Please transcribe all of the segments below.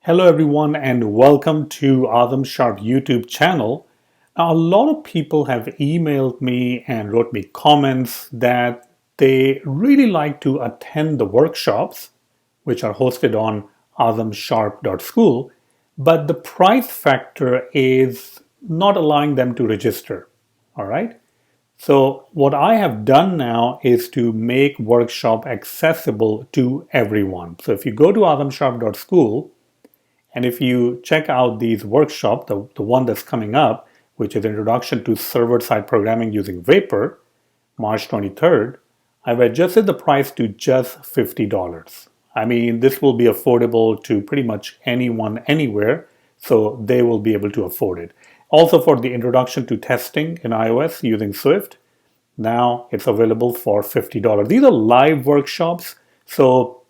Hello everyone and welcome to Adam Sharp YouTube channel. Now, a lot of people have emailed me and wrote me comments that they really like to attend the workshops which are hosted on adamsharp.school, but the price factor is not allowing them to register. All right. So what I have done now is to make workshop accessible to everyone. So if you go to adamsharp.school, and if you check out these workshops, the one that's coming up, which is Introduction to Server-Side Programming Using Vapor, March 23rd, I've adjusted the price to just $50. I mean, this will be affordable to pretty much anyone, anywhere, so they will be able to afford it. Also for the Introduction to Testing in iOS using Swift, now it's available for $50. These are live workshops, so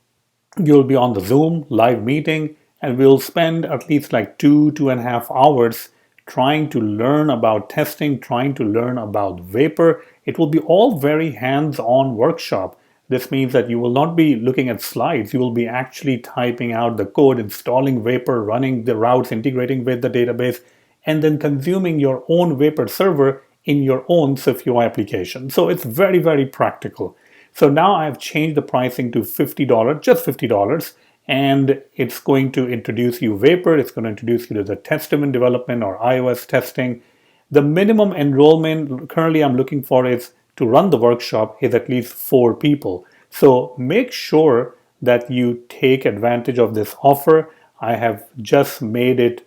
you'll be on the Zoom live meeting, and we'll spend at least like 2.5 hours trying to learn about testing, trying to learn about Vapor. It will be all very hands-on workshop. This means that you will not be looking at slides. You will be actually typing out the code, installing Vapor, running the routes, integrating with the database, and then consuming your own Vapor server in your own SwiftUI application. So it's very, very practical. So now I've changed the pricing to $50, just $50, and it's going to introduce you Vapor. It's going to introduce you to the test-driven development or iOS testing. The minimum enrollment currently I'm looking for is to run the workshop is at least 4 people. So make sure that you take advantage of this offer. I have just made it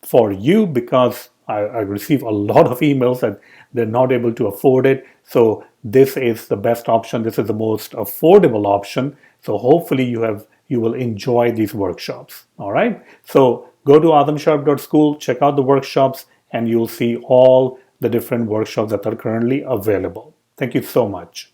for you because I receive a lot of emails that they're not able to afford it. So this is the best option. This is the most affordable option. So hopefully you will enjoy these workshops. All right. So go to adamsharp.school, check out the workshops, and you'll see all the different workshops that are currently available. Thank you so much.